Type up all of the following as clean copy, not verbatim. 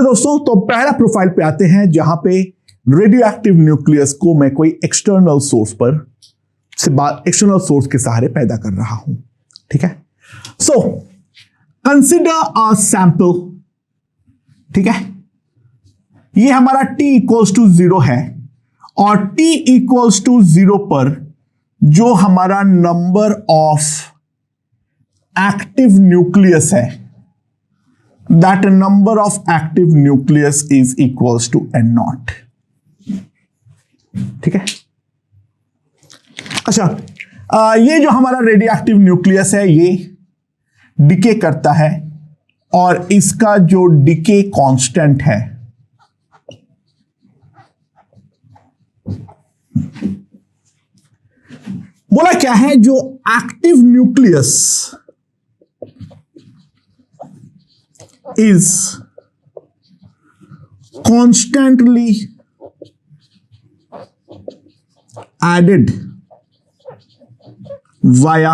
दोस्तों, तो पहला प्रोफाइल पे आते हैं जहां पे रेडियो एक्टिव न्यूक्लियस को मैं कोई एक्सटर्नल सोर्स के सहारे पैदा कर रहा हूं। ठीक है, सो कंसिडर अ सैंपल। ठीक है, ये हमारा t इक्वल्स टू 0 है और t इक्वल्स टू 0 पर जो हमारा नंबर ऑफ एक्टिव न्यूक्लियस है, that number of active nucleus is equals to n0। ठीक है, अच्छा, ये जो हमारा रेडियो एक्टिव न्यूक्लियस है ये डिके करता है और इसका जो डिके कांस्टेंट है बोला क्या है, जो active nucleus is constantly added via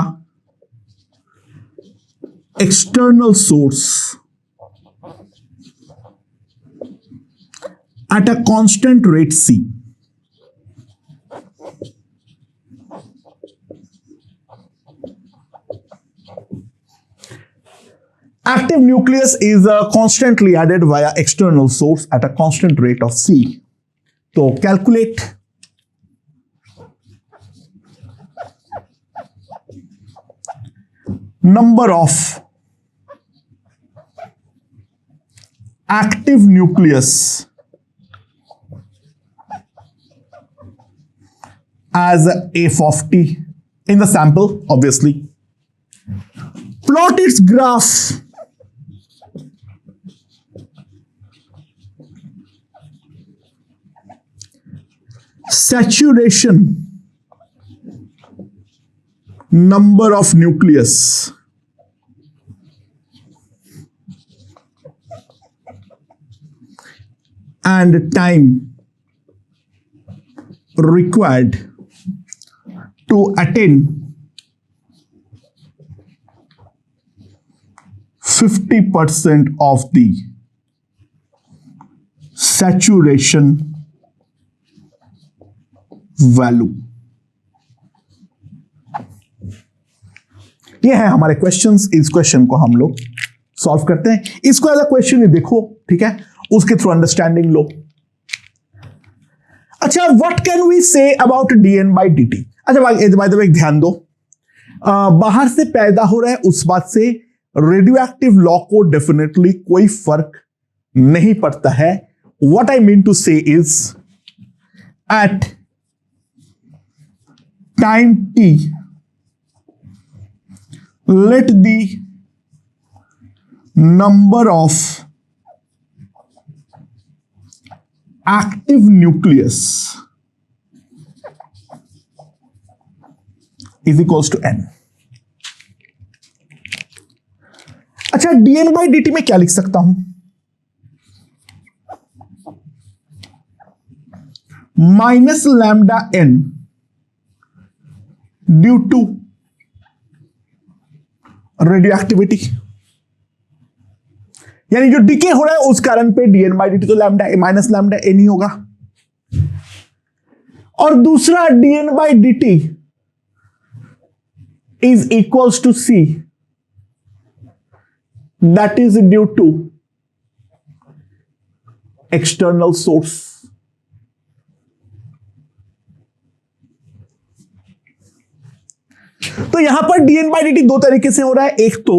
external source at a constant rate c। Active nucleus is constantly added via external source at a constant rate of c। तो calculate number of active nucleus as f of t in the sample, obviously. Plot its graph saturation number of nucleus and time required to attain 50% of the saturation value. ये है हमारे questions. इस question को हम लोग solve करते हैं। इसको एज अ क्वेश्चन ही देखो, ठीक है, उसके थ्रू अंडरस्टैंडिंग लो। अच्छा, what can we say about dn by dt? अच्छा, बाय द वे ध्यान दो, बाहर से पैदा हो रहा है उस बात से रेडियो एक्टिव लॉ को डेफिनेटली कोई फर्क नहीं पड़ता है। What I mean to say is at time t, let the number of active nucleus is equals to n। अच्छा, dn by dt में क्या लिख सकता हूं? Minus lambda n due to radioactivity, यानी जो डिके हो रहा है उस कारण पे dn by dt तो लैम्डा माइनस लैम्डा n ही होगा। और दूसरा dn by dt is equals to c, that is due to external source. तो यहां पर dn by dt दो तरीके से हो रहा है। एक तो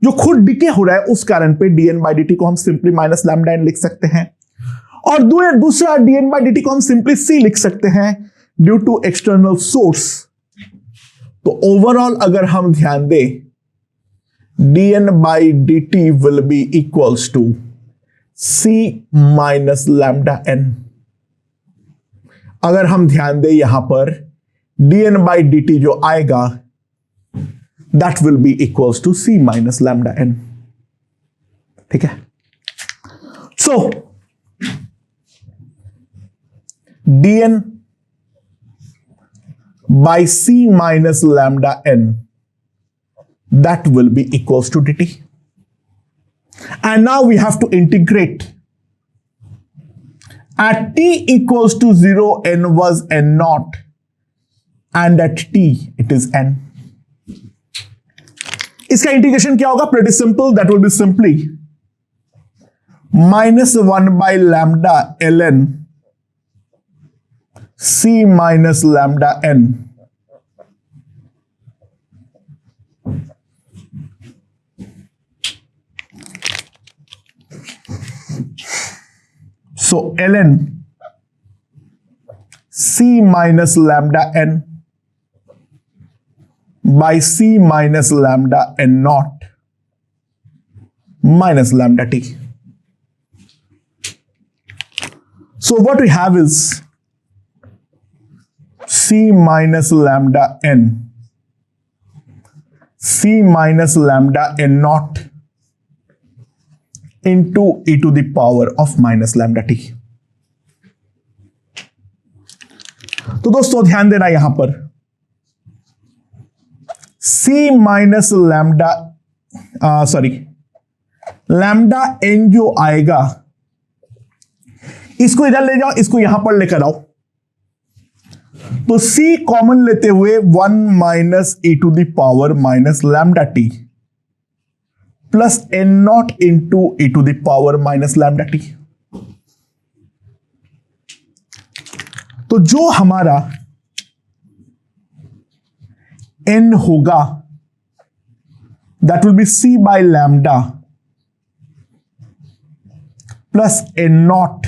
जो खुद डिके हो रहा है उस कारण पे dn by dt को हम सिंपली माइनस लैम्डा n लिख सकते हैं, और दूसरा dn by dt को हम सिंपली c लिख सकते हैं ड्यू टू एक्सटर्नल सोर्स। तो ओवरऑल अगर हम ध्यान दें, dn by dt will be equals to c minus lambda n। अगर हम ध्यान दें यहां पर dn by dt जो आएगा that will be equals to c minus lambda n। ठीक है, so dn by c minus lambda n, that will be equals to dt, and now we have to integrate At t equals to 0, n was n naught, and at t it is n. इसका integration क्या होगा? Pretty simple. That will be simply -1 by lambda ln c minus lambda n. So ln c minus lambda n by c minus lambda n naught minus lambda t. So what we have is c minus lambda n, c minus lambda n naught into e to the power of minus lambda t. तो दोस्तों ध्यान देना यहां पर c minus lambda lambda n जो आएगा, इसको इधर ले जाओ, इसको यहां पर लेकर आओ, तो c कॉमन लेते हुए 1 minus e to the power minus lambda t plus n nought into e to the power minus lambda t. तो जो हमारा n होगा that will be c by lambda plus n nought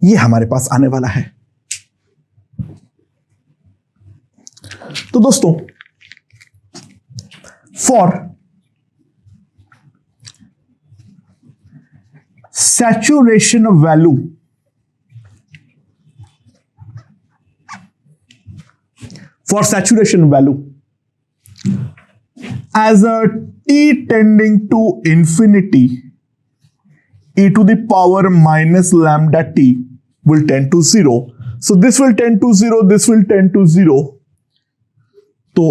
ये हमारे पास आने वाला है. तो दोस्तों for saturation value as a t tending to infinity, e to the power minus lambda t will tend to 0. So this will tend to 0, this will tend to 0. So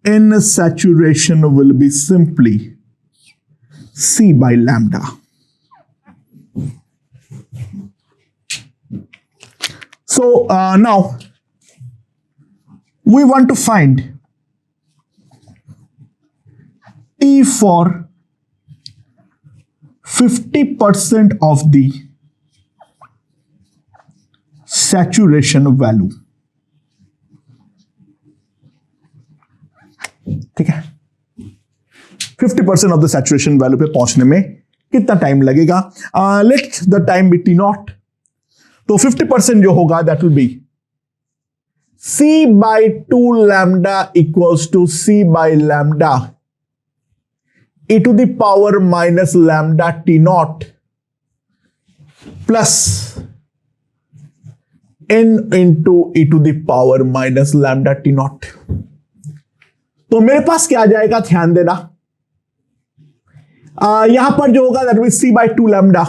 n saturation will be simply c by lambda. So now we want to find t for 50% of the saturation value. ठीक है, 50% of the saturation value पे पहुंचने में कितना time लगेगा? Let the time be T nought. तो 50% जो होगा that will be c by 2 lambda equals to c by lambda e to the power minus lambda T nought plus n into e to the power minus lambda T nought. तो मेरे पास क्या आ जाएगा? ध्यान देना, यहां पर जो होगा that will be c by 2 lambda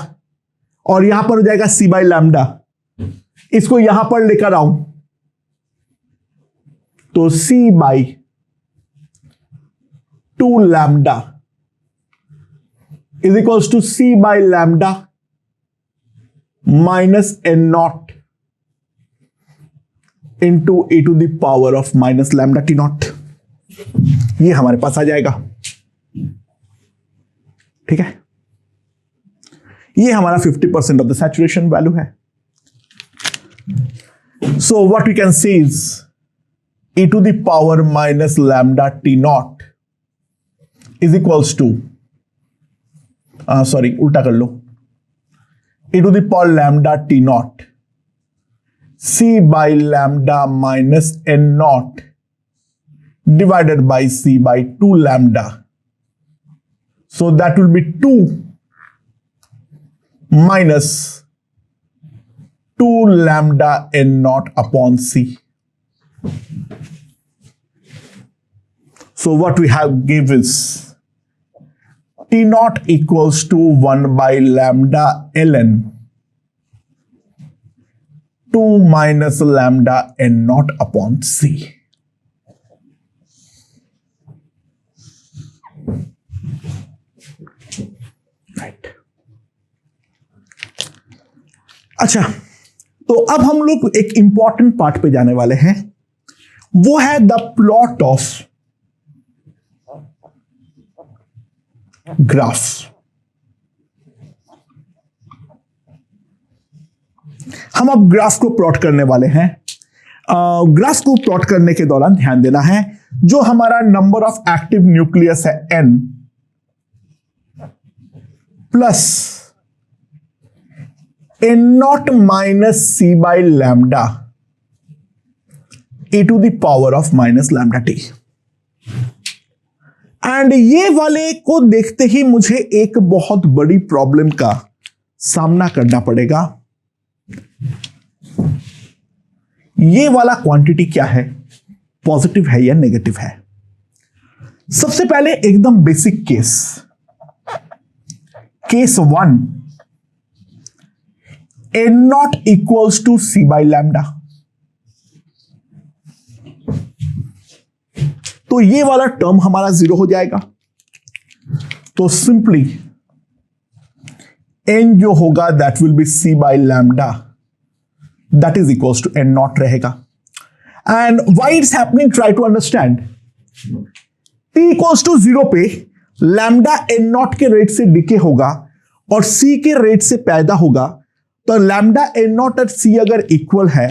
और यहां पर हो जाएगा c बाई लैम्डा. इसको यहां पर लेकर आऊं तो c by 2 lambda is equals to c by lambda minus n nought into e to the power of minus lambda T nought. ये हमारे पास आ जाएगा. ठीक है, ये हमारा 50% ऑफ द सैचुरेशन वैल्यू है. So what we can see is e to the power minus lambda t naught is equals to उल्टा कर लो, e to the power lambda t naught c by lambda minus n naught divided by c by 2 lambda. So that will be 2 minus 2 lambda n naught upon c. So what we have give is t naught equals to 1 by lambda ln 2 minus lambda n naught upon c. अच्छा, तो अब हम लोग एक important part पे जाने वाले हैं, वो है द प्लॉट ऑफ ग्राफ। हम अब ग्राफ को प्लॉट करने वाले हैं। ग्राफ को प्लॉट करने के दौरान ध्यान देना है, जो हमारा नंबर ऑफ एक्टिव न्यूक्लियस है n plus n0 minus c by lambda e to the power of minus lambda t। And ये वाले को देखते ही मुझे एक बहुत बड़ी प्रॉब्लम का सामना करना पड़ेगा। ये वाला क्वांटिटी क्या है, पॉजिटिव है या नेगेटिव है। सबसे पहले एकदम basic case 1, n0 equals to c by lambda. तो ये वाला टर्म हमारा 0 हो जाएगा। तो सिंपली n जो होगा that will be c by lambda, that is equals to n0 रहेगा। And why it's happening, try to understand. t equals to 0 पे लैम्डा n0 के रेट से डिके होगा और c के रेट से पैदा होगा। तो लैम्डा n0 और c अगर इक्वल है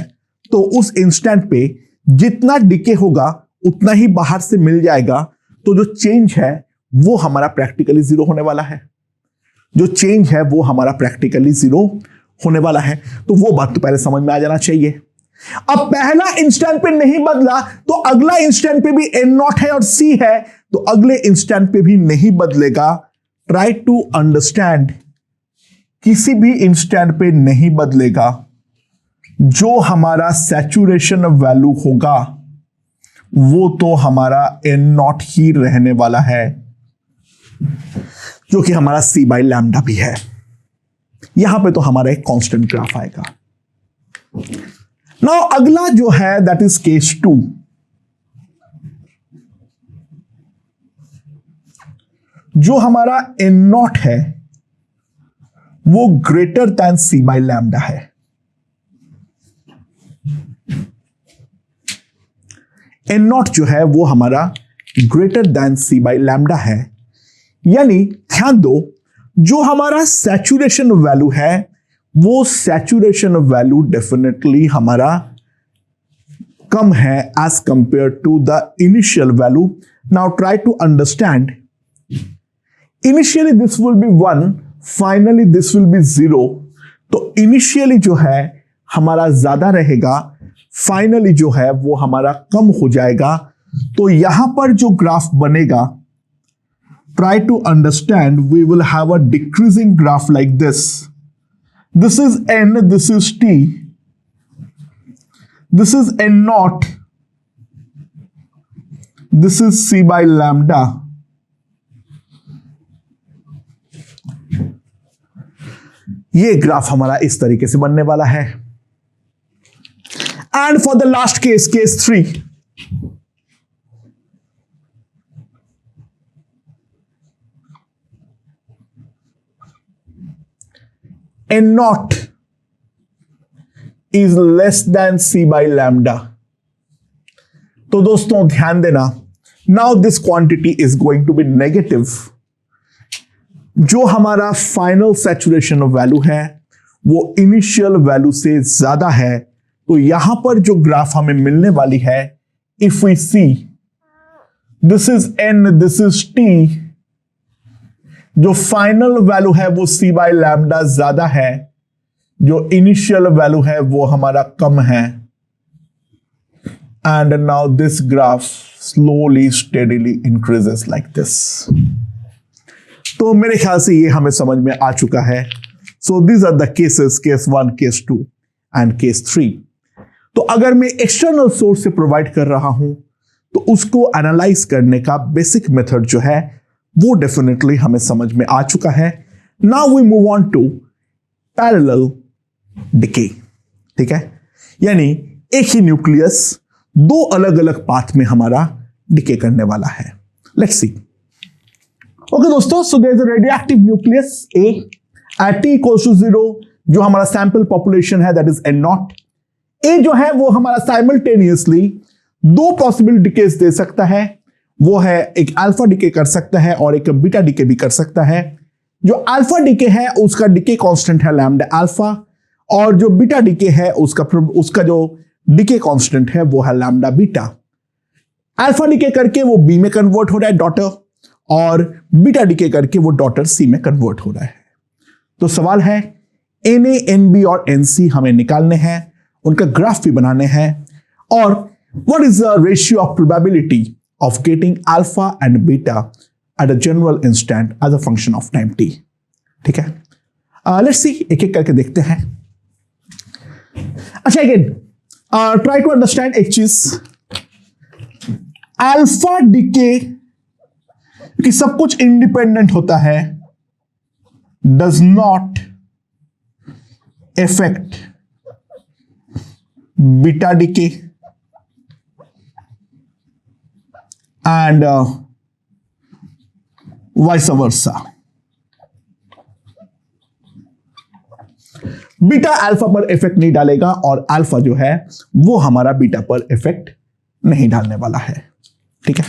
तो उस इंस्टेंट पे जितना डिके होगा उतना ही बाहर से मिल जाएगा। तो जो चेंज है वो हमारा प्रैक्टिकली 0 होने वाला है। जो चेंज है वो हमारा प्रैक्टिकली 0 होने वाला है। तो वो बात तो पहले समझ में आ जाना चाहिए। अब पहला इंस्टेंट पे नहीं बदला तो अगला इंस्टेंट पे भी n0 है और c है, तो अगले इंस्टेंट पे भी नहीं बदलेगा। ट्राई टू अंडरस्टैंड, किसी भी इंस्टेंट पे नहीं बदलेगा। जो हमारा सैचुरेशन वैल्यू होगा वो तो हमारा n0 ही रहने वाला है, जो कि हमारा c बाई लैम्डा भी है। यहां पे तो हमारा एक कांस्टेंट ग्राफ आएगा। नाउ अगला जो है दैट इज केस 2। जो हमारा n0 है वो greater than c by lambda है। n0 जो है वो हमारा greater than c by lambda है। यानी ध्यान दो, जो हमारा सैचुरेशन वैल्यू है वो सैचुरेशन वैल्यू डेफिनेटली हमारा कम है as compared to the initial value. Now try to understand, initially this will be 1, finally this will be 0। तो इनिशियली जो है हमारा ज्यादा रहेगा, फाइनली जो है वो हमारा कम हो जाएगा। तो यहां पर जो ग्राफ बनेगा, try to understand, we will have a decreasing graph like this. This is n, this is t, this is n0, this is c by lambda. ये ग्राफ हमारा इस तरीके से बनने वाला है। And for the last case, case 3, n0 is less than c by lambda। तो दोस्तों ध्यान देना, now this quantity is going to be negative। जो हमारा फाइनल सैचुरेशन वैल्यू है वो इनिशियल वैल्यू से ज्यादा है। तो यहां पर जो ग्राफ हमें मिलने वाली है, if we see this is n, this is t, जो फाइनल वैल्यू है वो c बाई लैम्डा ज्यादा है, जो इनिशियल वैल्यू है वो हमारा कम है। And now this graph slowly steadily increases like this. तो मेरे ख्याल से ये हमें समझ में आ चुका है। So these are the cases, case 1, case 2 and case 3। तो अगर मैं एक्सटर्नल सोर्स से प्रोवाइड कर रहा हूं तो उसको एनालाइज करने का बेसिक मेथड जो है वो डेफिनेटली हमें समझ में आ चुका है। Now we move on to parallel decay. ठीक है, यानी एक ही न्यूक्लियस दो अलग अलग पाथ में हमारा डिके करने वाला है। Let's see. ओके दोस्तों, so there is a radioactive nucleus A at t equals to 0, जो हमारा सैंपल पॉपुलेशन है that is N nought. A जो है वो हमारा साइमल्टेनियसली दो पॉसिबल डिकेस दे सकता है, वो है एक अल्फा डिके कर सकता है और एक बीटा डिके भी कर सकता है। जो अल्फा डिके है उसका डिके कांस्टेंट है लैम्डा अल्फा, और जो बीटा डिके है उसका जो डिके कांस्टेंट है वो है लैम्डा बीटा। अल्फा डिके करके वो बी में कन्वर्ट हो रहा है डॉटर, और बीटा डिके करके वो डॉटर सी में कन्वर्ट हो रहा है। तो सवाल है एन ए, एन बी और एन सी हमें निकालने हैं, उनका ग्राफ भी बनाने हैं, और what is the ratio of probability of getting alpha and beta at a general instant as a function of time T. ठीक है, लेट्स सी, एक एक करके देखते हैं। अच्छा, अगेन ट्राई टू अंडरस्टैंड एक चीज, अल्फा डिके कि सब कुछ इंडिपेंडेंट होता है does not effect beta decay and vice versa. Beta alpha पर इफेक्ट नहीं डालेगा और अल्फा जो है वो हमारा बीटा पर इफेक्ट नहीं डालने वाला है। ठीक है,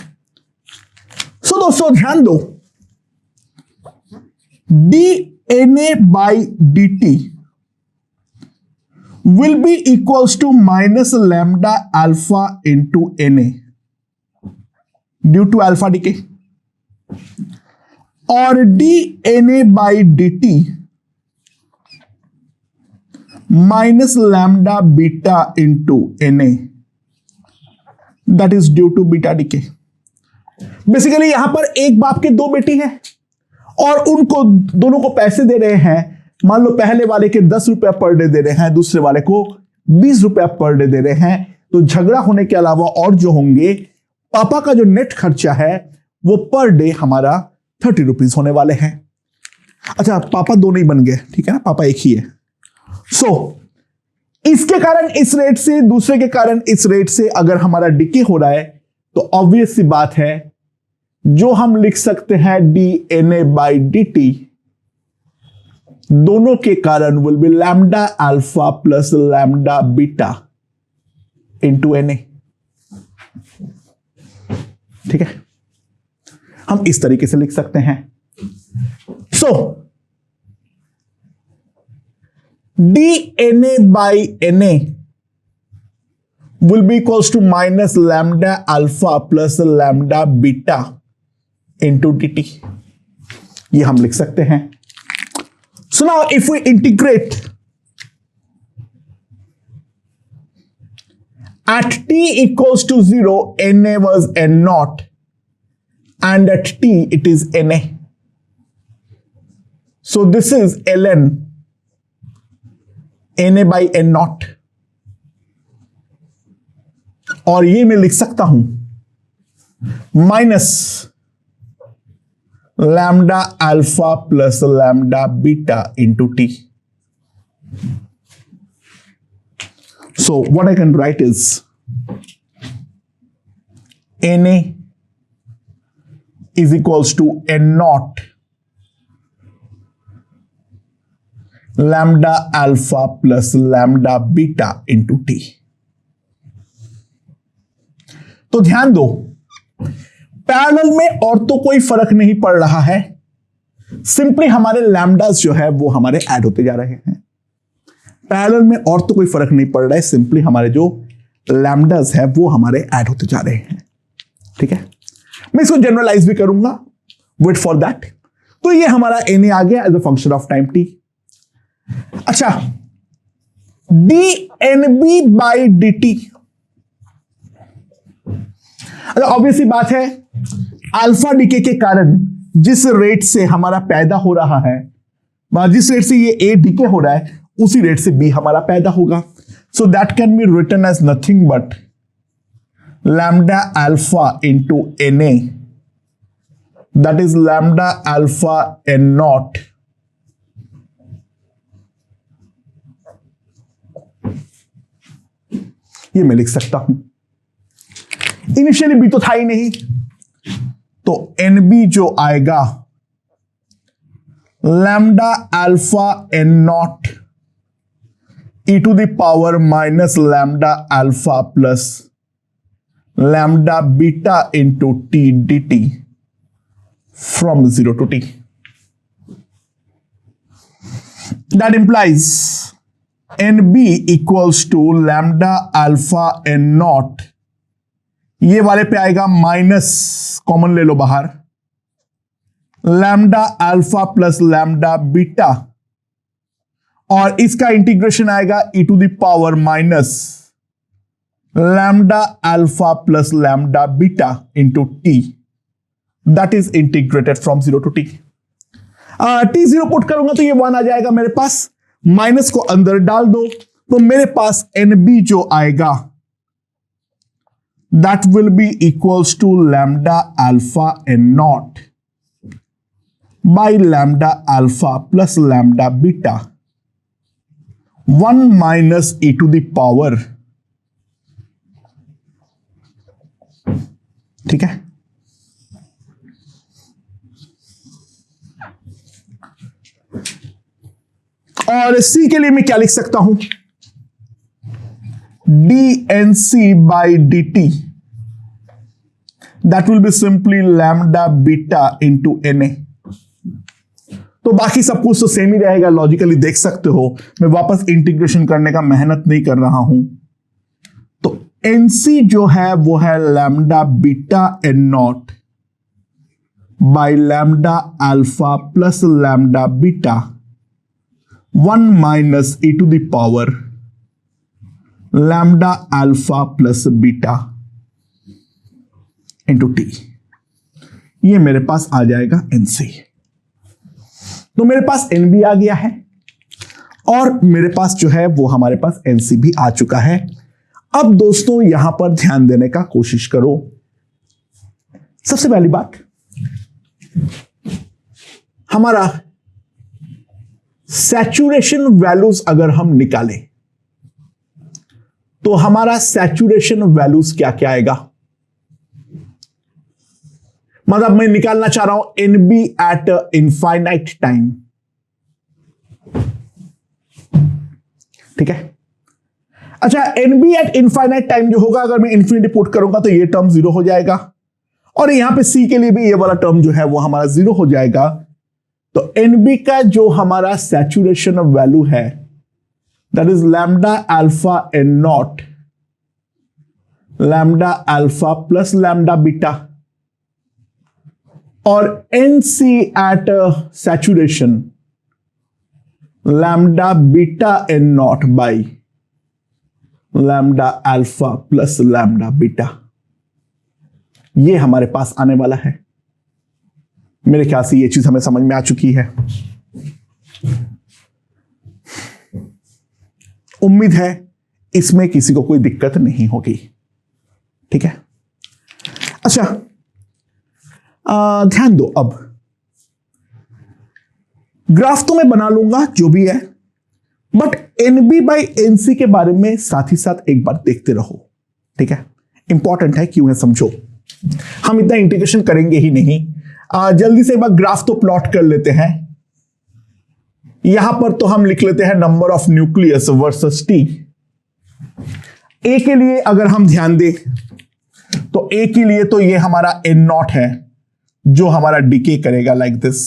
सो दोस्तों ध्यान दो, D N A by D T will be equals to minus lambda alpha into Na due to alpha decay, और dNA by dt minus lambda beta into Na that is due to beta decay। Basically यहां पर एक बाप के दो बेटी हैं और उनको दोनों को पैसे दे रहे हैं। मान लो पहले वाले के 10 रुपया पर डे दे रहे हैं, दूसरे वाले को 20 रुपया पर डे दे रहे हैं। तो झगड़ा होने के अलावा और जो होंगे, पापा का जो नेट खर्चा है वो पर डे हमारा 30 रुपीज होने वाले हैं। अच्छा, पापा दो नहीं बन गए, ठीक है ना, पापा एक ही है। सो इसके कारण इस रेट से, दूसरे के कारण इस रेट से अगर हमारा डिके हो रहा है तो ऑब्वियस सी बात है जो हम लिख सकते हैं D N A by D T दोनों के कारण will be lambda alpha plus lambda beta into N A. ठीक है, हम इस तरीके से लिख सकते हैं। So D N A by N A will be equals to minus lambda alpha plus lambda beta into D T, ये हम लिख सकते हैं। So now if we integrate at t equals to 0, Na was n naught, and at t it is Na. So this is ln Na by n naught, और ये मैं लिख सकता हूं minus lambda alpha plus lambda beta into t. So what I can write is Na is equals to n naught lambda alpha plus lambda beta into t. तो ध्यान दो, parallel में और तो कोई फर्क नहीं पड़ रहा है, सिंपली हमारे लैम्डास जो है वो हमारे ऐड होते जा रहे हैं। पैरेलल में और तो कोई फर्क नहीं पड़ रहा है, सिंपली हमारे जो लैम्डास है वो हमारे ऐड होते जा रहे हैं। ठीक है, मैं इसको जनरलाइज भी करूंगा, वेट फॉर दैट। तो ये हमारा Na आ गया as a function of time t। अच्छा, dNB बाई dt, ऑब्वियसली बात है अल्फा डिके के कारण जिस रेट से हमारा पैदा हो रहा है, जिस रेट से ये ए डिके हो रहा है उसी रेट से बी हमारा पैदा होगा। So that can be written as nothing but lambda alpha into N A, that is lambda alpha N nought ये मैं लिख सकता हूं। इनिशियली बी तो था ही नहीं, तो एन बी जो आएगा lambda alpha N nought e to the power minus lambda alpha plus lambda beta into t dt from 0 to t. That implies nb equals to lambda alpha n naught, ये वाले पे आएगा minus, common ले लो बाहर, lambda alpha plus lambda beta, और इसका integration आएगा e to the power minus lambda alpha plus lambda beta into T, that is integrated from 0 to T. T 0 put करूंगा तो ये 1 आ जाएगा मेरे पास, माइनस को अंदर डाल दो तो मेरे पास NB जो आएगा that will be equals to lambda alpha n nought by lambda alpha plus lambda beta 1 minus e to the power, ठीक है. और C के लिए मैं क्या लिख सकता हूं, dNC by dt, that will be simply lambda beta into Na. तो बाकी सब कुछ तो सेम ही रहेगा, लॉजिकली देख सकते हो, मैं वापस इंटीग्रेशन करने का मेहनत नहीं कर रहा हूं. तो NC जो है वो है lambda beta n nought by lambda alpha plus lambda beta 1 minus e to the power lambda alpha plus beta into T. ये मेरे पास आ जाएगा NC. तो मेरे पास NB आ गया है और मेरे पास जो है वो हमारे पास NC भी आ चुका है. अब दोस्तों यहां पर ध्यान देने का कोशिश करो. सबसे पहली बात, हमारा सैचुरेशन वैल्यूज अगर हम निकालें तो हमारा सैचुरेशन वैल्यूज क्या क्या आएगा, मतलब मैं निकालना चाह रहा हूं NB एट इनफाइनाइट टाइम, ठीक है. अच्छा, NB एट इनफाइनाइट टाइम जो होगा, अगर मैं इंफिनिटी पुट करूंगा तो ये टर्म 0 हो जाएगा, और यहां पे C के लिए भी ये वाला टर्म जो है वो हमारा 0 हो जाएगा. तो NB का जो हमारा सैचुरेशन वैल्यू है that is lambda alpha n nought lambda alpha plus lambda beta, और NC at saturation lambda beta n nought by lambda alpha plus lambda beta. ये हमारे पास आने वाला है. मेरे ख्याल से ये चीज हमें समझ में आ चुकी है. उम्मीद है इसमें किसी को कोई दिक्कत नहीं होगी, ठीक है. अच्छा, ध्यान दो. अब ग्राफ तो मैं बना लूंगा जो भी है, बट NB बाई NC के बारे में साथ ही साथ एक बार देखते रहो, ठीक है. इंपॉर्टेंट है, क्यों है समझो. हम इतना इंटीग्रेशन करेंगे ही नहीं. जल्दी से एक बार ग्राफ तो प्लॉट कर लेते हैं. यहां पर तो हम लिख लेते हैं number of nucleus versus T. A के लिए अगर हम ध्यान दें तो A के लिए तो ये हमारा n नॉट है जो हमारा डिके करेगा like this,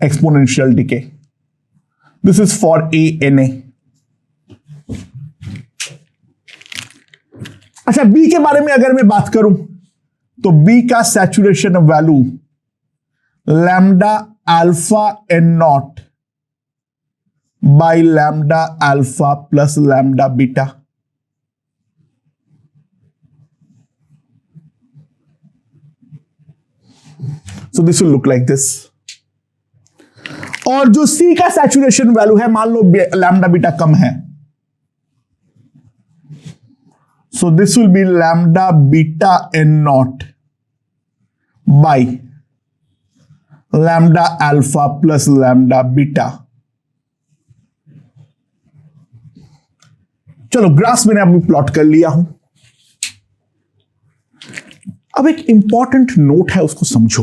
exponential decay. This is for ANA. अच्छा, B के बारे में अगर मैं बात करूं तो B का saturation value lambda alpha n nought by lambda alpha plus lambda beta. So this will look like this. और जो C का सैचुरेशन वैल्यू है, मान लो लैम्डा बीटा कम है, so this will be lambda beta n naught by lambda alpha plus lambda beta. चलो, graph मैंने अभी plot कर लिया हूं. अब एक इंपॉर्टेंट नोट है, उसको समझो.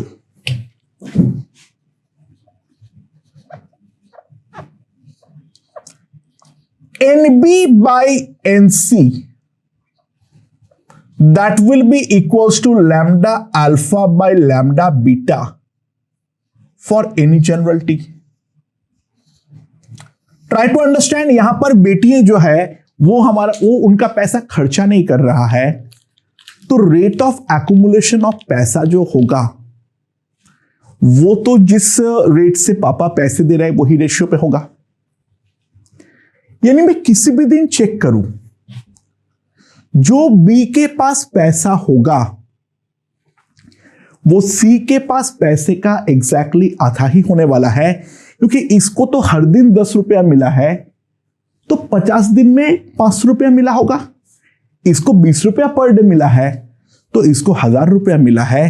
NB by NC that will be equals to lambda alpha by lambda beta for any general t. Try to understand, यहां पर बेटियां जो है वो उनका पैसा खर्चा नहीं कर रहा है, तो रेट ऑफ एक्यूमुलेशन ऑफ पैसा जो होगा वो तो जिस रेट से पापा पैसे दे रहे हैं वही रेशियो पे होगा। यानी मैं किसी भी दिन चेक करूं, जो बी के पास पैसा होगा वो सी के पास पैसे का एग्जैक्टली आधा ही होने वाला है, क्योंकि इसको तो हर दिन 10 रुपया मिला है, तो 50 दिन में 500 रुपया मिला होगा। इसको 20 रुपया पर डे मिला है, तो इसको 1000 रुपया मिला है।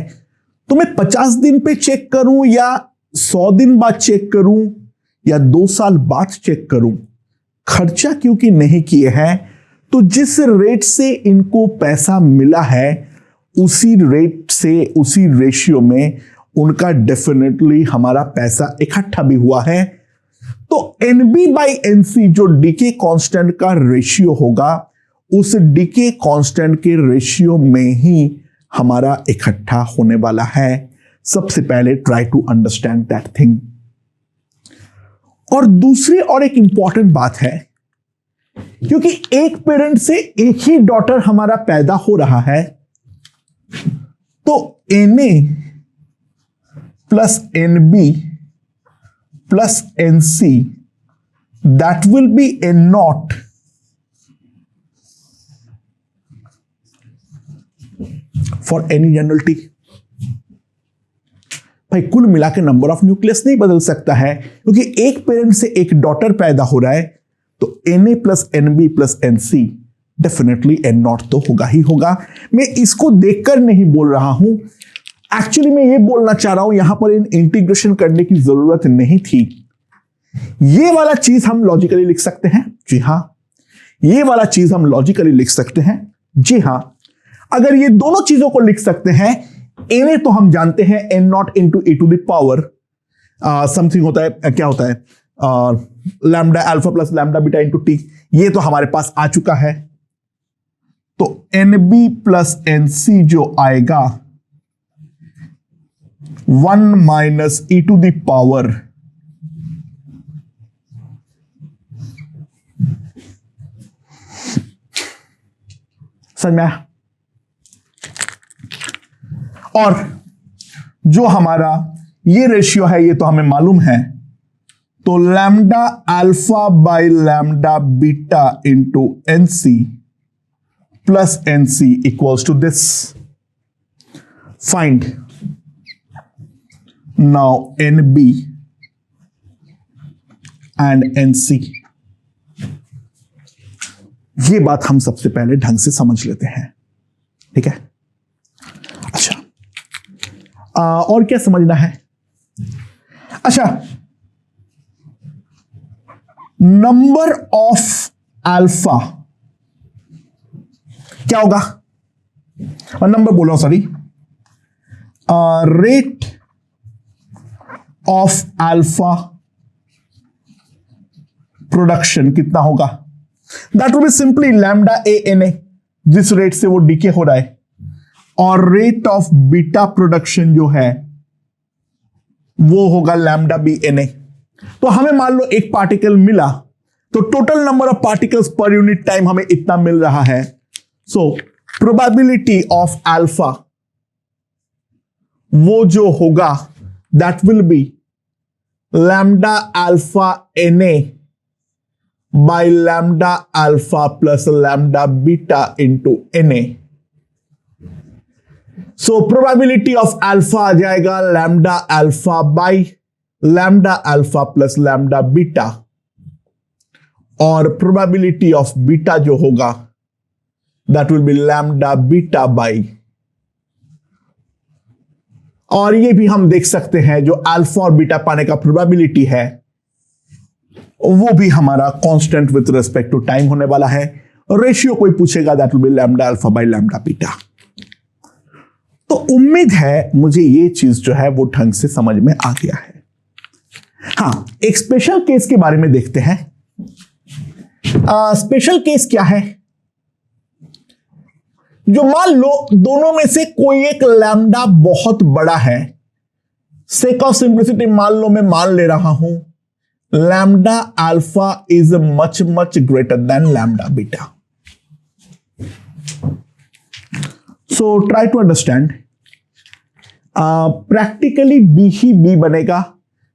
तो मैं 50 दिन पे चेक करूं या 100 दिन बाद चेक करूं या 2 साल बाद चेक करूं, खर्चा क्योंकि नहीं किए हैं, तो जिस रेट से इनको पैसा मिला है उसी रेट से, उसी रेशियो में उनका डेफिनेटली हमारा पैसा इकट्ठा भी हुआ है। तो NB बाई NC जो डीके कांस्टेंट का रेशियो होगा, उस डीके कांस्टेंट के रेशियो में ही हमारा इकट्ठा होने वाला है। सबसे पहले try to understand that thing. और दूसरी और एक इंपॉर्टेंट बात है, क्योंकि एक पेरेंट से एक ही डॉटर हमारा पैदा हो रहा है, तो NA plus NB plus NC that will be N0 for any general T। भाई कुल मिला के नंबर ऑफ न्यूक्लियस नहीं बदल सकता है, क्योंकि एक पेरेंट से एक डॉटर पैदा हो रहा है, तो NA plus NB plus NC definitely N0 तो होगा ही होगा। मैं इसको देखकर नहीं बोल रहा हूं, एक्चुअली मैं ये बोलना चाह रहा हूं, यहां पर इंटीग्रेशन करने की जरूरत नहीं थी। ये वाला चीज हम लॉजिकली लिख सकते हैं, जी हां, ये वाला चीज हम लॉजिकली लिख सकते हैं, जी हां। अगर ये दोनों चीजों को लिख सकते हैं, NA तो हम जानते हैं N0 into e to the power something होता है, क्या होता है, lambda alpha plus lambda beta into T, ये तो हमारे पास आ चुका है। तो NB प्लस NC जो आएगा 1 minus e to the power समझ में आया? और जो हमारा ये रेशियो है ये तो हमें मालूम है, तो lambda alpha by lambda beta into NC plus NC equals to this. Find now NB and NC। ये बात हम सबसे पहले ढंग से समझ लेते हैं, ठीक है? अच्छा, और क्या समझना है? अच्छा, नंबर ऑफ अल्फा क्या होगा? नंबर बोलो, sorry, rate of alpha production कितना होगा? That will be simply lambda ANA, जिस रेट से वो डीके हो रहा है, और रेट ऑफ बीटा प्रोडक्शन जो है वो होगा लैम्डा BNA। तो हमें मान लो एक पार्टिकल मिला, तो total number of particles per unit time हमें इतना मिल रहा है। सो प्रोबेबिलिटी ऑफ अल्फा वो जो होगा that will be lambda alpha NA by lambda alpha plus lambda beta into NA। So probability of alpha आ जाएगा lambda alpha by lambda alpha plus lambda beta, और प्रोबेबिलिटी ऑफ बीटा जो होगा that will be lambda beta by, और ये भी हम देख सकते हैं जो अल्फा और बीटा पाने का प्रोबेबिलिटी है वो भी हमारा constant with respect to time होने वाला है। रेशियो कोई पूछेगा that will be lambda alpha by lambda beta. तो उम्मीद है मुझे ये चीज जो है वो ढंग से समझ में आ गया है। हां, एक स्पेशल केस के बारे में देखते हैं। स्पेशल केस क्या है? जो मान लो दोनों में से कोई एक लैम्डा बहुत बड़ा है, सेक ऑफ सिंप्लिसिटी मान लो मैं मान ले रहा हूं lambda alpha is much much greater than lambda beta. So try to understand. Practically B ही बी बनेगा,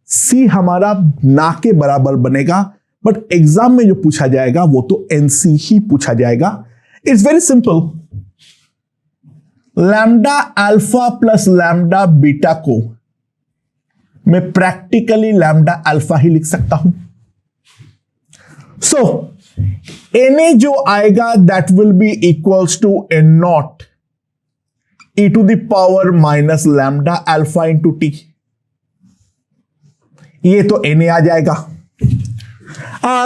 सी हमारा ना के बराबर बनेगा, बट एग्जाम में जो पूछा जाएगा वो तो एनसी ही पूछा जाएगा. It's very simple. Lambda alpha plus lambda beta को मैं प्रैक्टिकली लैम्डा अल्फा ही लिख सकता हूं. सो एन जो आएगा that will be equals to N nought E to the power minus lambda alpha into T. ये तो एन आ जाएगा.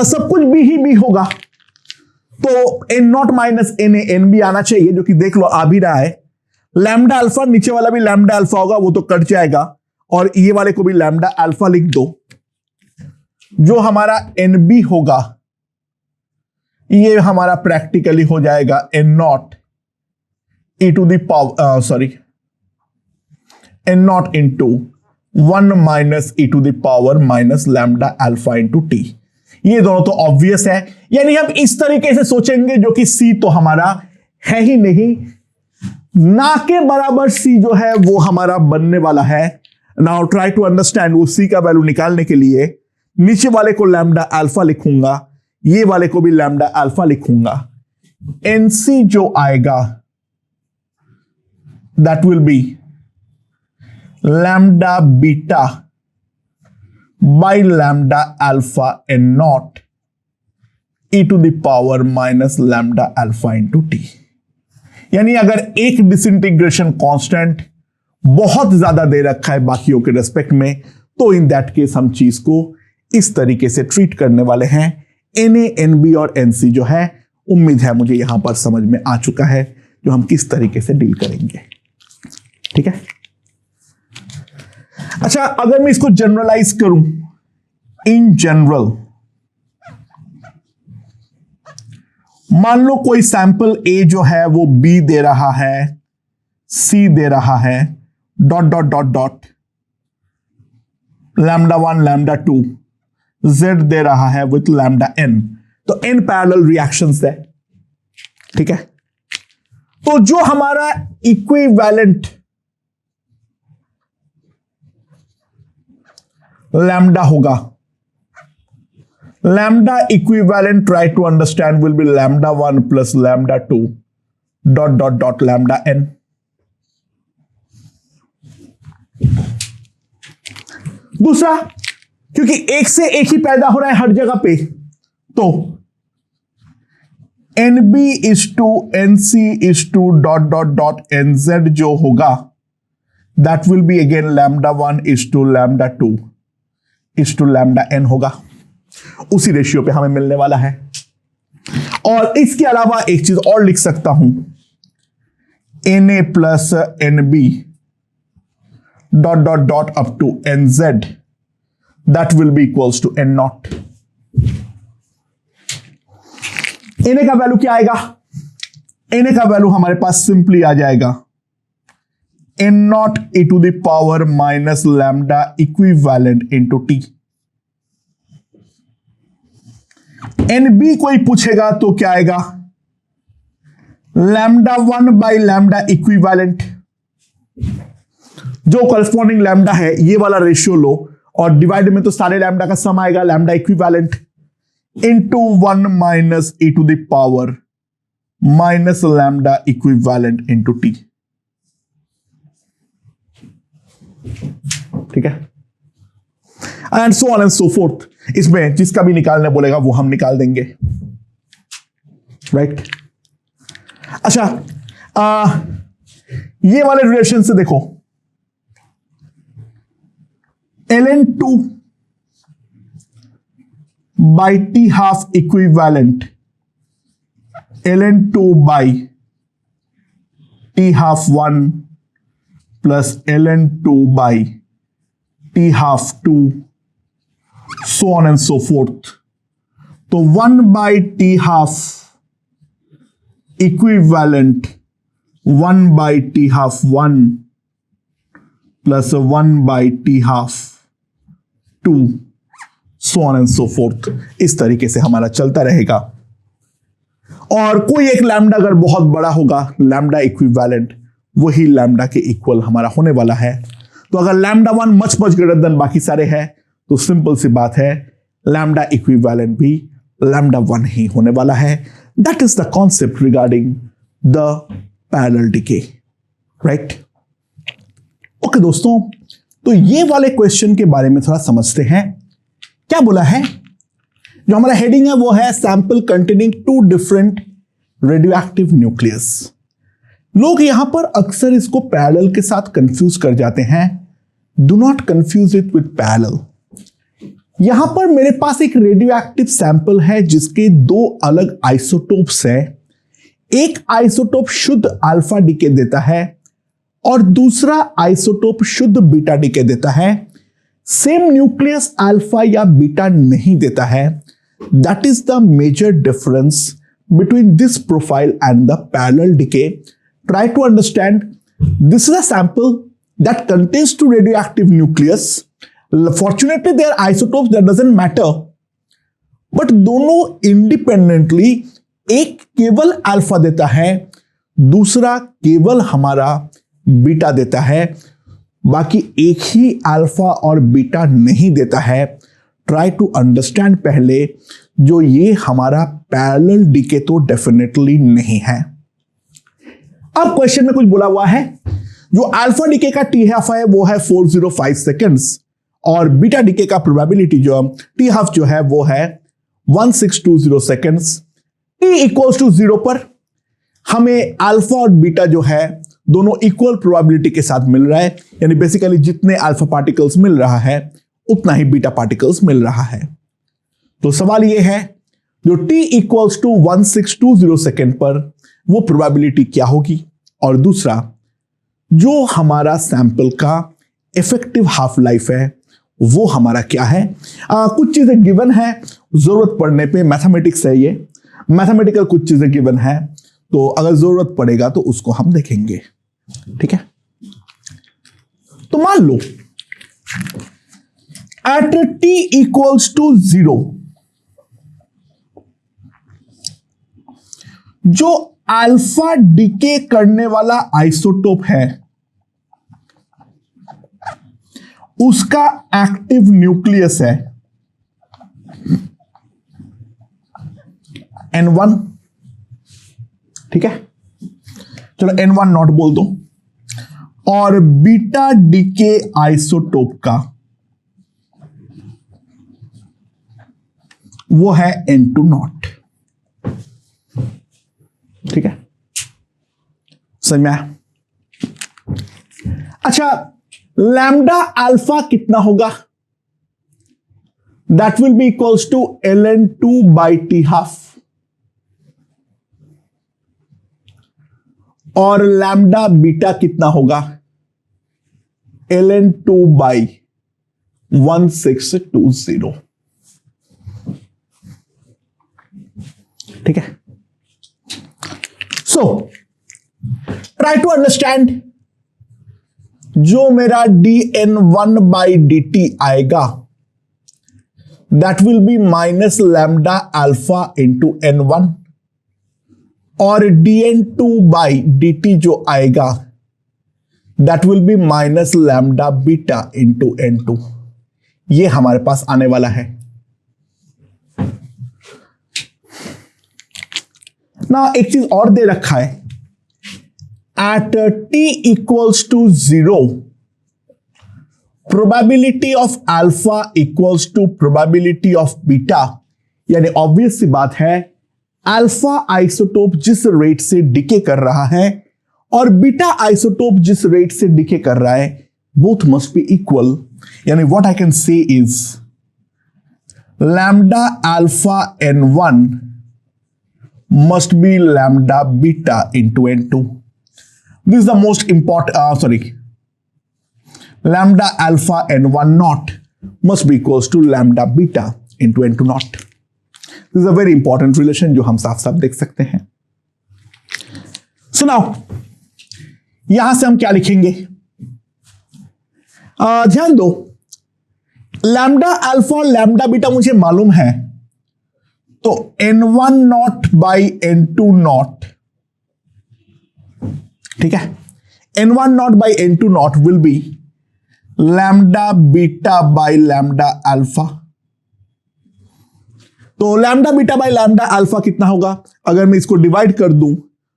सब कुछ बी ही बी होगा तो एन नॉट माइनस एन भी आना चाहिए, जो कि देख लो आ भी रहा है. लैम्डा अल्फा नीचे वाला भी लैम्डा अल्फा होगा, वो तो कट जाएगा, और ये वाले को भी लैम्डा अल्फा लिख दो. जो हमारा एन बी होगा ये हमारा प्रैक्टिकली हो जाएगा N nought E to the power N nought into 1 minus E to the power minus lambda alpha into T. ये दोनों तो ऑब्वियस है, यानी हम इस तरीके से सोचेंगे, जो कि सी तो हमारा है ही नहीं, ना के बराबर सी जो है वो हमारा बनने वाला है. Now try to understand. वो सी का वैल्यू निकालने के लिए नीचे वाले को लैम्डा अल्फा लिखूंगा, ये वाले को भी लैम्डा अल्फा लिखूंगा. एनसी जो आएगा that will be lambda beta by lambda alpha N nought E to the power minus lambda alpha into T. यानी अगर एक डिसइंटीग्रेशन कांस्टेंट बहुत ज्यादा दे रखा है बाकियों के रेस्पेक्ट में, तो इन दैट केस हम चीज को इस तरीके से ट्रीट करने वाले हैं. एन ए एन बी और एन सी जो है, उम्मीद है मुझे यहां पर समझ में आ चुका है जो हम किस तरीके से डील करेंगे. ठीक है. अच्छा, अगर मैं इसको जनरलाइज करूं, इन जनरल मान लो कोई सैंपल ए जो है वो बी दे रहा है, सी दे रहा है, dot dot dot dot lambda 1 lambda 2 Z दे रहा है विथ लैम्डा एन. तो एन पैरेलल रिएक्शंस है. ठीक है. तो जो हमारा इक्विवेलेंट लैम्डा होगा, lambda equivalent try to understand will be lambda 1 plus lambda 2 dot dot dot lambda N. दूसरा, क्योंकि एक से एक ही पैदा हो रहा है हर जगह पे, तो N B is to N C is to dot dot dot N Z जो होगा that will be again lambda 1 is to lambda 2 is to lambda N होगा. उसी रेशियो पे हमें मिलने वाला है. और इसके अलावा एक चीज और लिख सकता हूं, N A plus N B dot dot dot up to N Z that will be equals to N nought. N A का वैल्यू क्या आएगा? एन ए का वैल्यू हमारे पास सिंपली आ जाएगा N nought A to the power minus lambda equivalent into T. N B कोई पूछेगा तो क्या आएगा? लैम्डा 1 बाई लैम्डा इक्विवेलेंट, जो करस्पॉन्डिंग लैम्डा है ये वाला रेशियो लो, और डिवाइड में तो सारे लैम्डा का सम आएगा, lambda equivalent into 1 minus E to the power minus lambda equivalent into T. ठीक है. And so on and so forth. इसमें जिसका भी निकालने बोलेगा वो हम निकाल देंगे. राइट. अच्छा, ये वाले रिलेशन से देखो, ln2 by T half equivalent ln2 by T half 1 plus ln2 by T half 2 so on and so forth तो 1/t½ equivalent 1/t½ 1 plus 1/t½ 2 so on and so forth। इस तरीके से हमारा चलता रहेगा। और कोई एक लैम्डा अगर बहुत बड़ा होगा, लैम्डा इक्विवेलेंट, वही लैम्डा के इक्वल हमारा होने वाला है। तो अगर लैम्डा 1 मच ग्रेटर देन बाकी सारे है तो सिंपल सी बात है, लैम्डा इक्विवेलेंट भी लैम्डा 1 ही होने वाला है। That is the concept regarding the parallel decay, right? Okay दोस्तों, तो ये वाले क्वेश्चन के बारे में थोड़ा समझते हैं। क्या बोला है? जो हमारा हेडिंग है वो है sample containing 2 different radioactive nucleus. लोग यहां पर अक्सर इसको पैरेलल के साथ कंफ्यूज कर जाते हैं। Do not confuse it with parallel. यहां पर मेरे पास एक रेडियोएक्टिव सैंपल है जिसके 2 अलग आइसोटोप्स हैं। एक आइसोटोप शुद्ध अल्फा डीके देता है और दूसरा आइसोटोप शुद्ध बीटा डीके देता है। सेम न्यूक्लियस अल्फा या बीटा नहीं देता है। That is the major difference between this profile and the parallel decay. Try to understand, this is a sample that contains 2 radioactive nucleus. Fortunately, they are isotopes, that doesn't matter. But दोनों independently, एक केवल alpha देता है, दूसरा केवल हमारा beta देता है। बाकी एक ही अल्फा और बीटा नहीं देता है। Try to understand पहले, जो ये हमारा पैरेलल डीके तो डेफिनेटली नहीं है। अब क्वेश्चन में कुछ बोला हुआ है, जो अल्फा डीके का t½ है वो है 405 सेकेंड्स और बीटा डीके का प्रोबेबिलिटी जो t½ जो है वो है 1620 सेकेंड्स। t = 0 पर हमें अल्फा और बीटा जो है दोनों इक्वल प्रोबेबिलिटी के साथ मिल रहा है, यानी बेसिकली जितने अल्फा पार्टिकल्स मिल रहा है उतना ही बीटा पार्टिकल्स मिल रहा है। तो सवाल ये है, जो t = 1620 सेकेंड पर वो प्रोबेबिलिटी क्या होगी, और दूसरा जो हमारा सैंपल का इफेक्टिव हाफ लाइफ है वो हमारा क्या है। कुछ चीजें गिवन है, जरूरत पड़ने पे, मैथमेटिक्स है ये, मैथमेटिकल कुछ चीजें गिवन है, तो अगर जरूरत पड़ेगा तो उसको हम देखेंगे, ठीक है। तो मान लो एट t = 0 जो अल्फा डीके करने वाला आइसोटोप है उसका एक्टिव न्यूक्लियस है N1, ठीक है। चलो N1 नॉट बोल दो। और बीटा डीके आइसोटोप का वो है N2 नॉट, ठीक है, समझ में आया? अच्छा, लैम्डा अल्फा कितना होगा? That will be equals to ln2/t½ और लैम्डा बीटा कितना होगा? ln2/1620, ठीक है। So, try to understand, जो मेरा dN1/dt आएगा that will be minus lambda alpha into N1 और dN2/dt जो आएगा that will be minus lambda beta into N2। ये हमारे पास आने वाला है ना। एक चीज और दे रखा है, at t = 0 probability of alpha equals to probability of beta, यानी ऑब्वियस सी बात है अल्फा आइसोटोप जिस रेट से डिके कर रहा है और बीटा आइसोटोप जिस रेट से डिके कर रहा है बोथ मस्ट बी इक्वल। यानी what I can say is lambda alpha N1 must be lambda beta into N2. This is the most important, lambda alpha N1 naught must be equals to lambda beta into N2 naught. This is a very important relation जो हम साफ साफ देख सकते हैं। So now यहां से हम क्या लिखेंगे, ध्यान दो, लैम्डा अल्फा और लैम्डा बीटा मुझे मालूम है, तो n1 naught by n2 not, ठीक है, n1 naught by n2 naught will be lambda beta by lambda alpha. तो lambda beta by lambda alpha कितना होगा, अगर मैं इसको डिवाइड कर दूं,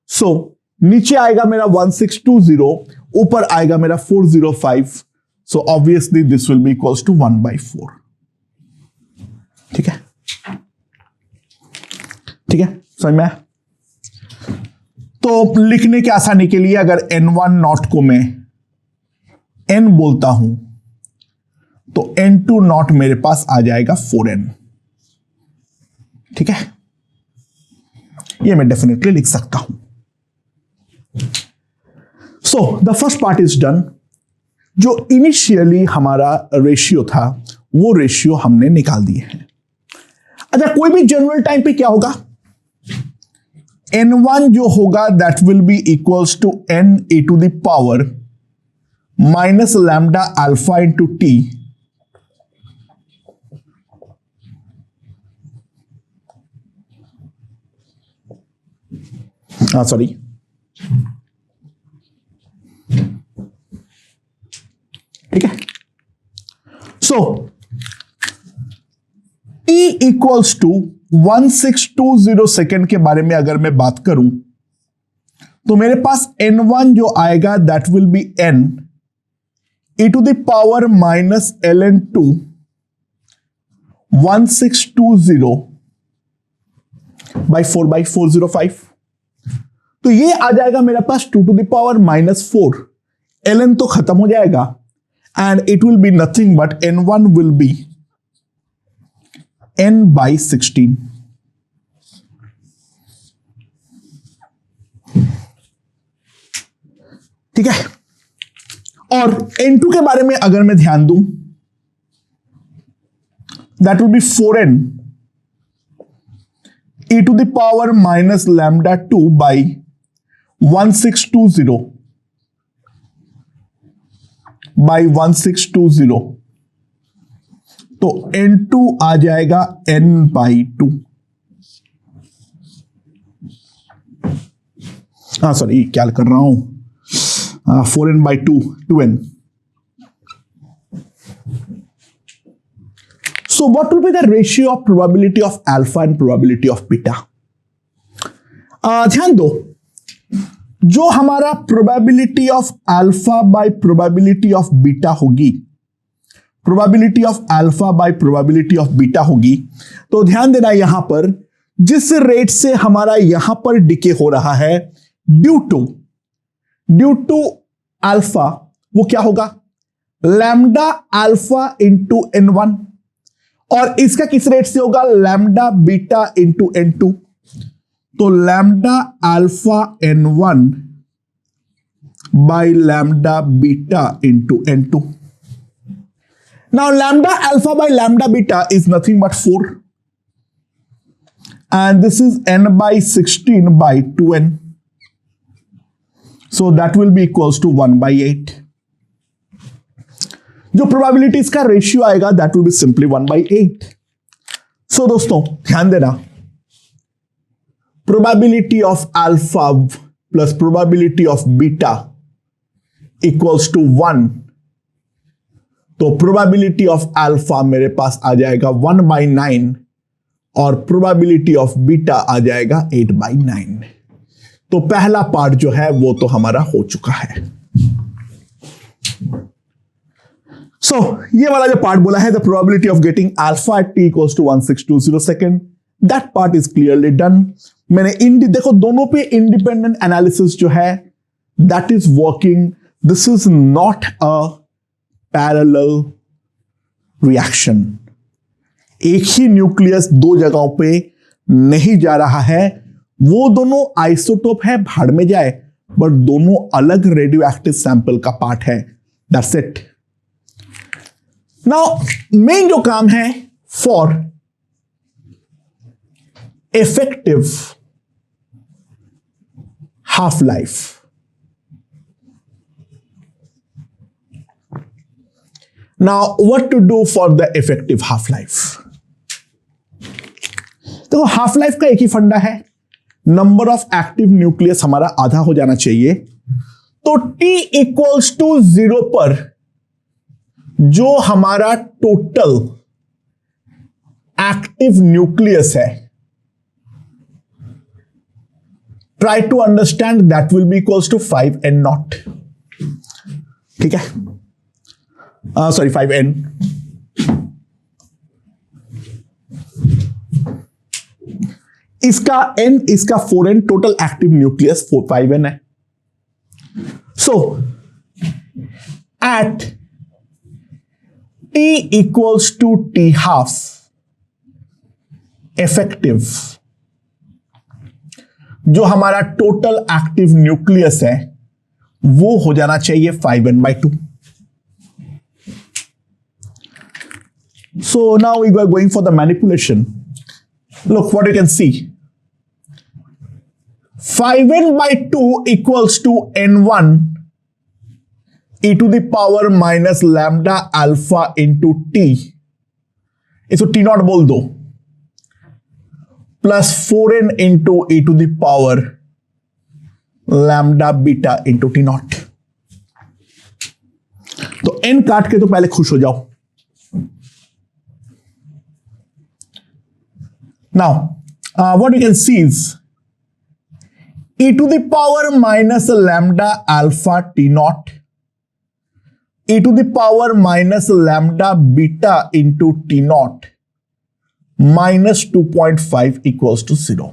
सो नीचे आएगा मेरा 1620, ऊपर आएगा मेरा 405, so obviously this will be equals to 1/4। ठीक है, ठीक है, समझ में? तो लिखने के आसानी के लिए अगर n1 नॉट को मैं n बोलता हूं तो n2 नॉट मेरे पास आ जाएगा 4n। ठीक है, ये मैं डेफिनेटली लिख सकता हूं। So the first part is done. जो इनिशियली हमारा रेशियो था वो रेशियो हमने निकाल दिए हैं। अच्छा, कोई भी जनरल टाइम पे क्या होगा, n1 जो होगा that will be equals to n e to the power minus lambda alpha into T sorry, ठीक है। So t equals to 1620 second के बारे में अगर मैं बात करूं तो मेरे पास n1 जो आएगा that will be n e to the power minus ln2 1620 by 4/405। तो ये आ जाएगा मेरे पास 2 टू द पावर -4, ln तो खत्म हो जाएगा and it will be nothing but n1 will be n/16। ठीक है, और n2 के बारे में अगर मैं ध्यान दूं that will be 4n e to the power minus lambda 2 by 1620 by 1620, तो n2 आ जाएगा n/2। सॉरी, क्या कर रहा हूं, 4n/2, 2n। So what will be the ratio of probability of alpha and probability of beta? ध्यान दो, जो हमारा probability of alpha by probability of beta होगी, probability of alpha by probability of beta होगी, तो ध्यान देना यहां पर जिस रेट से हमारा यहां पर डिके हो रहा है ड्यू टू अल्फा, वो क्या होगा, लैम्डा अल्फा इंटू n1, और इसका किस रेट से होगा, लैम्डा बीटा इंटू n2, तो lambda alpha n1 by lambda beta into n2। Now lambda alpha by lambda beta is nothing but 4 and this is n/16 by 2n, so that will be equals to 1/8। जो probabilities का ratio आएगा that will be simply 1/8। So दोस्तों ध्यान देना, probability of alpha plus probability of beta equals to 1, तो probability of alpha मेरे पास आ जाएगा 1/9 और प्रोबेबिलिटी ऑफ बीटा आ जाएगा 8/9। तो पहला पार्ट जो है वो तो हमारा हो चुका है। सो ये वाला जो पार्ट बोला है, the probability of getting alpha at t equals to 1620 second, that part is clearly done. मैंने देखो दोनों पे इंडिपेंडेंट एनालिसिस जो है that is working. This is not a parallel reaction, एक ही न्यूक्लियस दो जगहों पे नहीं जा रहा है, वो दोनों आइसोटोप है, भाड़ में जाए, बट दोनों अलग रेडियो एक्टिव सैंपल का पार्ट है। That's it. नाउ मेन जो काम है for effective half-life. Now, what to do for the effective half-life? देखो, half-life का एक ही फंडा है, नंबर ऑफ एक्टिव न्यूक्लियस हमारा आधा हो जाना चाहिए। तो T इक्वल्स टू 0 पर जो हमारा टोटल एक्टिव न्यूक्लियस है, try to understand that will be equals to 5n0। ठीक है, सॉरी 5n। इसका n, इसका 4n, total active nucleus 5n है। So at T equals to T half effective जो हमारा टोटल एक्टिव न्यूक्लियस है वो हो जाना चाहिए 5n/2। So now we are going for the manipulation. Look what you can see. 5n/2 equals to n1 e to the power minus lambda alpha into t, इसको t not बोल दो, plus 4n into e to the power lambda beta into t not. तो n काट के तो पहले खुश हो जाओ। Now what you can see is e to the power minus lambda alpha t naught e to the power minus lambda beta into t naught minus 2.5 equals to 0.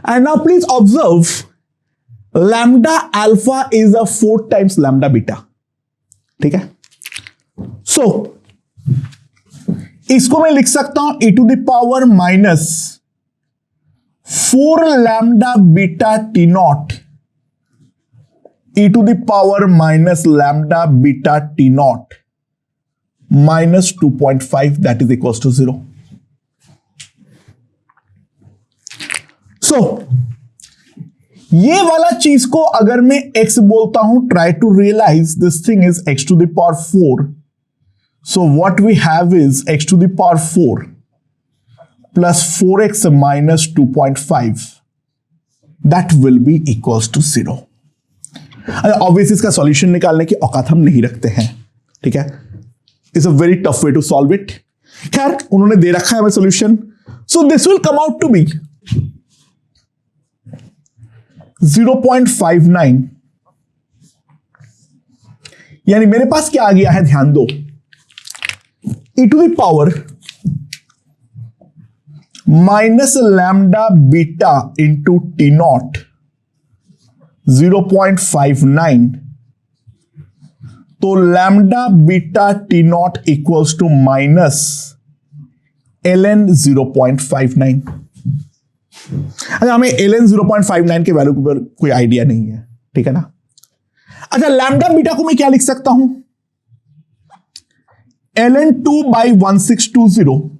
And now please observe lambda alpha is a 4 times lambda beta. ठीक है, so इसको मैं लिख सकता हूं e to the power minus 4 lambda beta t naught e to the power minus lambda beta t naught minus 2.5, that is equals to 0. So ये वाला चीज को अगर मैं x बोलता हूं, try to realise this thing is x to the power 4. So what we have is x to the power 4 plus 4x minus 2.5, that will be equals to 0. Obviously इसका solution निकालने की औकात हम नहीं रखते हैं। ठीक है, it's a very tough way to solve it. खैर, उन्होंने दे रखा है हमें solution, so this will come out to be 0.59। यानी मेरे पास क्या आ गया है, ध्यान दो, e to the power minus lambda beta into t naught 0.59, तो lambda beta t naught equals to minus ln 0.59। अच्छा, हमें ln 0.59 के वैल्यू पर कोई आइडिया नहीं है, ठीक है ना। अच्छा, lambda beta को मैं क्या लिख सकता हूं, ln 2/1620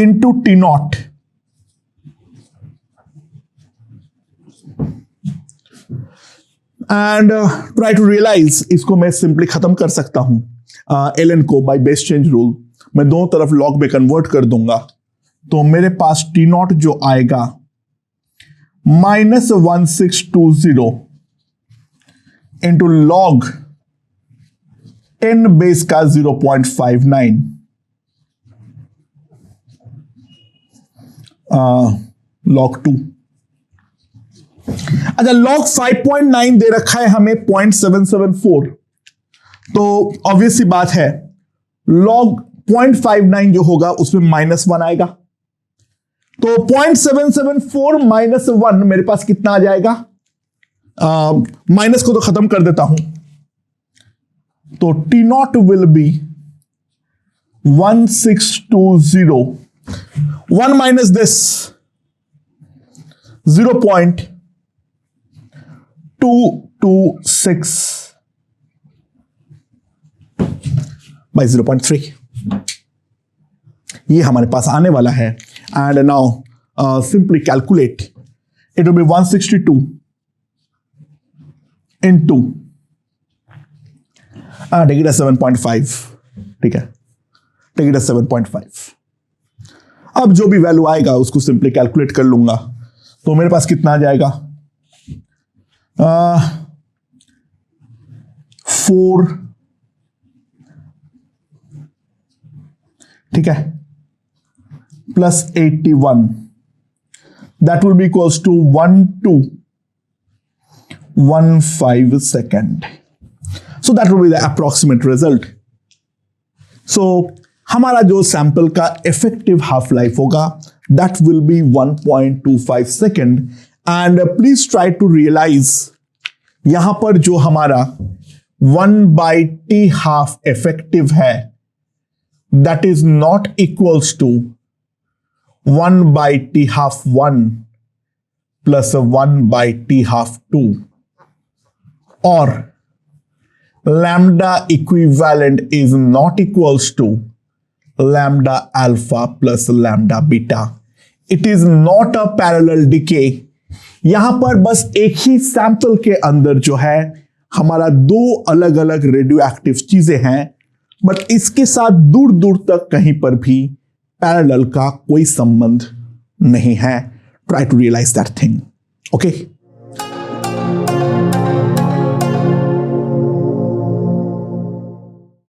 into t naught and try to realise, इसको मैं सिंपली खत्म कर सकता हूं ln को बाय बेस चेंज रूल, मैं दोनों तरफ लॉग में कन्वर्ट कर दूंगा, तो मेरे पास t naught जो आएगा -1620 इंटू लॉग 10 बेस का 0.59 log 2। अच्छा, log 5.9 दे रखा है हमें 0.774, तो ऑब्वियस सी बात है log 0.59 जो होगा उसमें -1 आएगा, तो 0.774 -1 मेरे पास कितना आ जाएगा, माइनस को तो खत्म कर देता हूं, तो t naught will be 1620, 1 minus this 0.226 by 0.3। ये हमारे पास आने वाला है। And now simply calculate, it will B 162 into take it as 7.5, ठीक है, take it as 7.5। अब जो भी वैल्यू आएगा उसको सिंपली कैलकुलेट कर लूंगा, तो मेरे पास कितना आ जाएगा, 4, ठीक है, plus 81, that will be equals to 1215 second. So that will be the approximate result. सो हमारा जो सैंपल का इफेक्टिव हाफ लाइफ होगा that will be 1.25 second. And please try to realize यहां पर जो हमारा 1/t हाफ इफेक्टिव है that is not equals to 1/t half 1 plus 1/t half 2 और lambda equivalent is not equals to lambda alpha plus lambda beta. It is not a parallel decay. यहां पर बस एक ही सैंपल के अंदर जो है हमारा दो अलग अलग रेडियो एक्टिव चीजें हैं, बट इसके साथ दूर दूर तक कहीं पर भी पैरेलल का कोई संबंध नहीं है। Try to realise that thing. Okay.